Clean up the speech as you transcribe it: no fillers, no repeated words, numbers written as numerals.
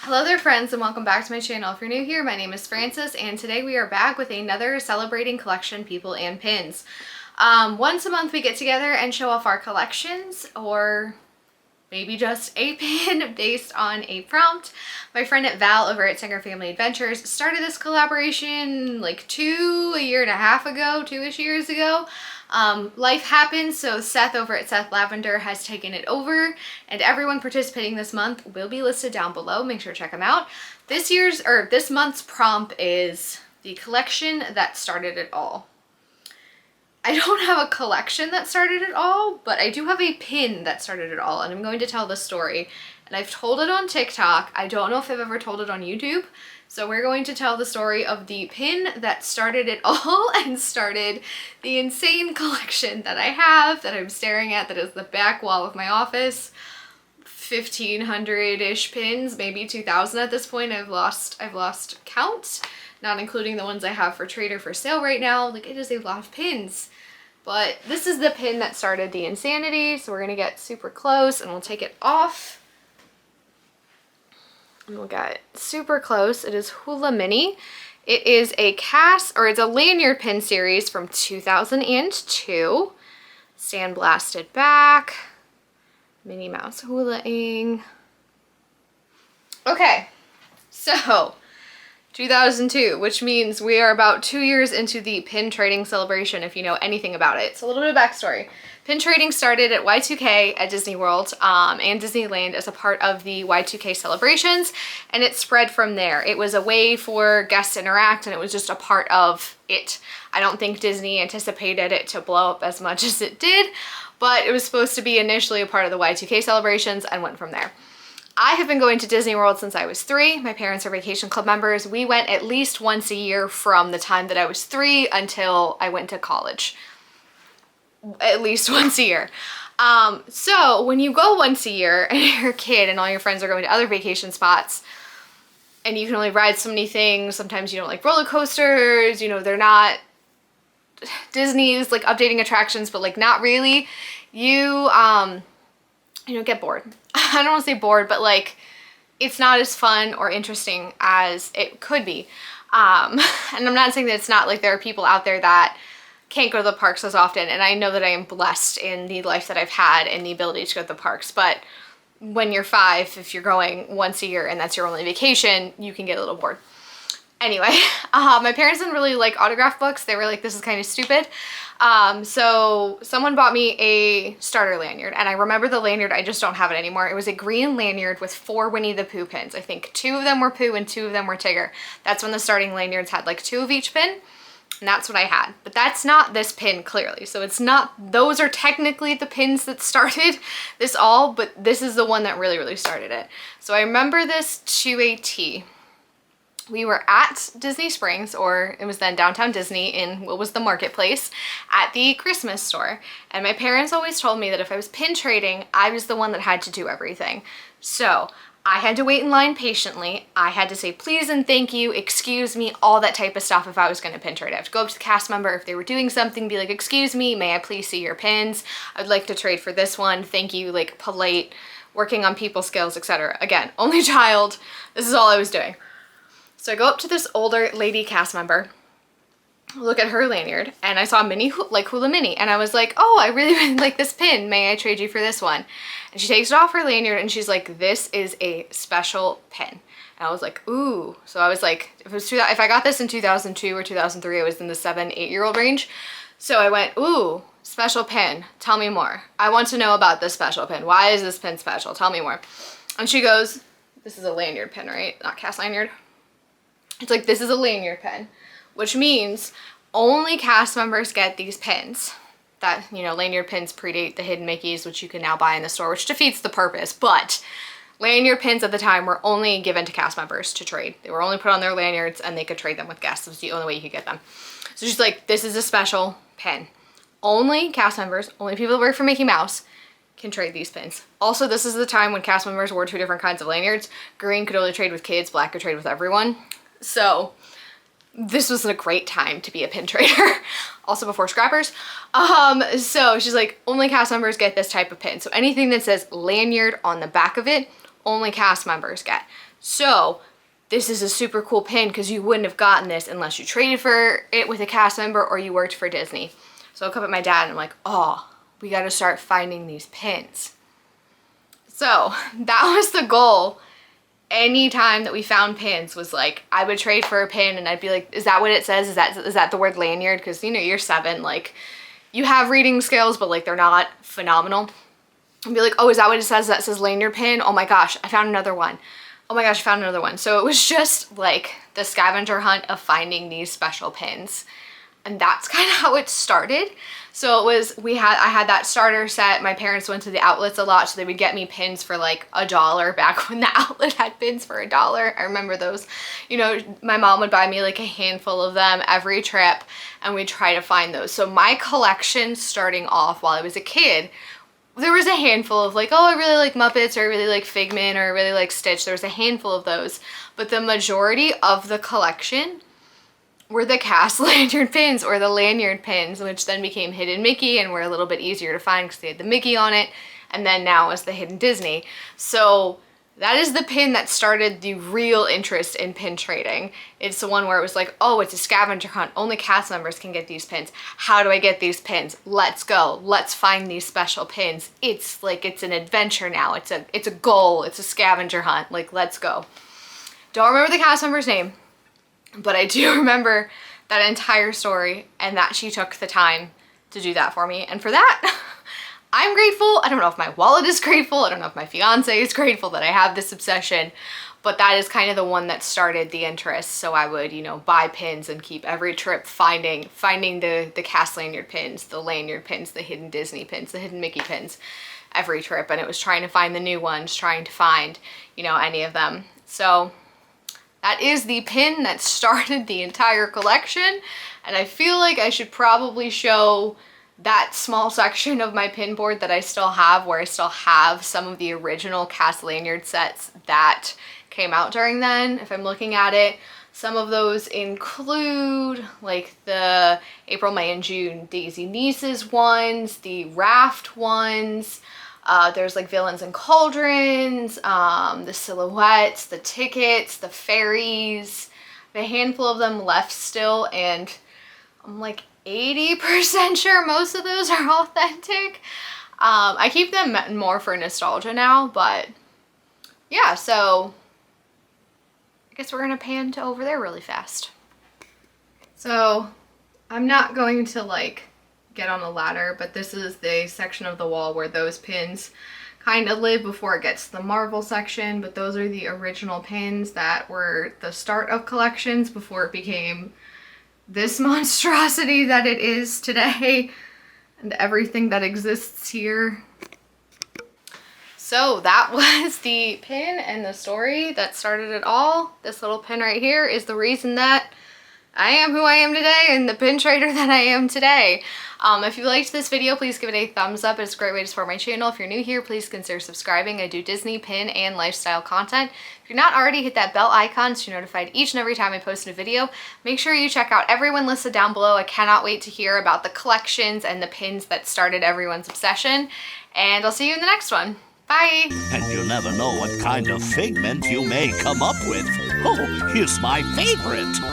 Hello there friends and welcome back to my channel. If you're new here, my name is Frances and today we are back with another celebrating collection people and pins. Once a month we get together and show off our collections, or maybe just a pin based on a prompt. My friend Val over at Cinder Family Adventures started this collaboration like 2.5 years ago, 2-ish years ago. Life happens, so Seth over at Seth Lavender has taken it over, and everyone participating this month will be listed down below. Make sure to check them out. This month's prompt is the collection that started it all. I don't have a collection that started it all, but I do have a pin that started it all, and I'm going to tell the story. And I've told it on TikTok. I don't know if I've ever told it on YouTube. So we're going to tell the story of the pin that started it all and started the insane collection that I have, that I'm staring at, that is the back wall of my office. 1,500-ish pins, maybe 2,000 at this point. I've lost count, not including the ones I have for trade or for sale right now. Like, it is a lot of pins. But this is the pin that started the insanity, so we're gonna get super close and we'll take it off. And we'll get super close. It is Hula Mini. It is a it's a lanyard pin series from 2002. Sandblasted back. Minnie Mouse hula-ing. Okay, so 2002, which means we are about 2 years into the pin trading celebration, if you know anything about it. So a little bit of backstory. Pin trading started at Y2K at Disney World and Disneyland as a part of the Y2K celebrations, and it spread from there. It was a way for guests to interact, and it was just a part of it. I don't think Disney anticipated it to blow up as much as it did, but it was supposed to be initially a part of the Y2K celebrations and went from there. I have been going to Disney World since I was 3. My parents are vacation club members. We went at least once a year from the time that I was 3 until I went to college. At least once a year. So when you go once a year and you're a kid and all your friends are going to other vacation spots and you can only ride so many things, sometimes you don't like roller coasters, you know, they're not Disney's like updating attractions, but like not really, you get bored. I don't want to say bored, but like it's not as fun or interesting as it could be. And I'm not saying that it's not, like there are people out there that can't go to the parks as often, and I know that I am blessed in the life that I've had and the ability to go to the parks, but when you're 5, if you're going once a year and that's your only vacation, you can get a little bored. Anyway, my parents didn't really like autograph books. They were like, this is kind of stupid. So someone bought me a starter lanyard, and I remember the lanyard, I just don't have it anymore. It was a green lanyard with 4 Winnie the Pooh pins. I think 2 of them were Pooh and 2 of them were Tigger. That's when the starting lanyards had like 2 of each pin, and that's what I had. But that's not this pin, clearly. So it's not, those are technically the pins that started this all, but this is the one that really, really started it. So I remember this to a T. We were at Disney Springs, or it was then Downtown Disney in what was the marketplace, at the Christmas store. And my parents always told me that if I was pin trading, I was the one that had to do everything. So I had to wait in line patiently. I had to say please and thank you, excuse me, all that type of stuff if I was going to pin trade. I have to go up to the cast member if they were doing something, be like, excuse me, may I please see your pins? I'd like to trade for this one. Thank you, like polite, working on people skills, etc. Again, only child. This is all I was doing. So I go up to this older lady cast member, look at her lanyard, and I saw Minnie, like Hula Mini, and I was like, oh, I really, really like this pin. May I trade you for this one? And she takes it off her lanyard and she's like, this is a special pin. And I was like, ooh. So I was like, if I got this in 2002 or 2003, I was in the 7-8-year-old range. So I went, ooh, special pin. Tell me more. I want to know about this special pin. Why is this pin special? Tell me more. And she goes, this is a lanyard pin, right? Not cast lanyard. It's like, this is a lanyard pin, which means only cast members get these pins. That, you know, lanyard pins predate the hidden Mickeys, which you can now buy in the store, which defeats the purpose. But lanyard pins at the time were only given to cast members to trade. They were only put on their lanyards and they could trade them with guests. It was the only way you could get them. So she's like, this is a special pin. Only cast members, only people that work for Mickey Mouse can trade these pins. Also, this is the time when cast members wore 2 different kinds of lanyards. Green could only trade with kids, black could trade with everyone. So this was a great time to be a pin trader. Also before scrappers. So she's like, only cast members get this type of pin. So anything that says lanyard on the back of it only cast members get. So this is a super cool pin because you wouldn't have gotten this unless you traded for it with a cast member or you worked for Disney. So I look up at my dad and I'm like, oh, we got to start finding these pins. So that was the goal. Anytime that we found pins was like, I would trade for a pin and I'd be like, is that what it says? Is that the word lanyard? Because, you know, you're 7, like, you have reading skills, but like they're not phenomenal. And be like, oh, is that what it says? That says lanyard pin? Oh my gosh, I found another one. Oh my gosh, I found another one. So it was just like the scavenger hunt of finding these special pins. And that's kind of how it started. So it was, I had that starter set. My parents went to the outlets a lot, so they would get me pins for like $1 back when the outlet had pins for $1. I remember those. You know, my mom would buy me like a handful of them every trip, and we'd try to find those. So my collection starting off while I was a kid, there was a handful of like, oh, I really like Muppets, or I really like Figment, or I really like Stitch. There was a handful of those, but the majority of the collection were the cast lanyard pins or the lanyard pins, which then became Hidden Mickey and were a little bit easier to find because they had the Mickey on it, and then now is the Hidden Disney. So that is the pin that started the real interest in pin trading. It's the one where it was like, oh, it's a scavenger hunt. Only cast members can get these pins. How do I get these pins? Let's go. Let's find these special pins. It's like, it's an adventure now. It's a goal. It's a scavenger hunt. Like, let's go. Don't remember the cast member's name, but I do remember that entire story and that she took the time to do that for me. And for that, I'm grateful. I don't know if my wallet is grateful. I don't know if my fiance is grateful that I have this obsession, but that is kind of the one that started the interest. So I would, you know, buy pins and keep every trip finding the cast lanyard pins, the lanyard pins, the Hidden Disney pins, the Hidden Mickey pins every trip. And it was trying to find the new ones, trying to find, you know, any of them. So that is the pin that started the entire collection, and I feel like I should probably show that small section of my pin board that I still have, where I still have some of the original cast lanyard sets that came out during then. If I'm looking at it, some of those include like the April, May, and June Daisy Nieces ones, the Raft ones, there's like Villains and Cauldrons, the silhouettes, the tickets, the fairies, a handful of them left still, and I'm like 80% sure most of those are authentic. I keep them more for nostalgia now, but yeah, so I guess we're gonna pan to over there really fast. So I'm not going to like get on a ladder, but this is the section of the wall where those pins kind of live before it gets to the Marvel section, but those are the original pins that were the start of collections before it became this monstrosity that it is today and everything that exists here. So that was the pin and the story that started it all. This little pin right here is the reason that I am who I am today and the pin trader that I am today. If you liked this video, please give it a thumbs up. It's a great way to support my channel. If you're new here, please consider subscribing. I do Disney, pin, and lifestyle content. If you're not already, hit that bell icon so you're notified each and every time I post a video. Make sure you check out everyone listed down below. I cannot wait to hear about the collections and the pins that started everyone's obsession. And I'll see you in the next one. Bye! And you never know what kind of figment you may come up with. Oh, here's my favorite.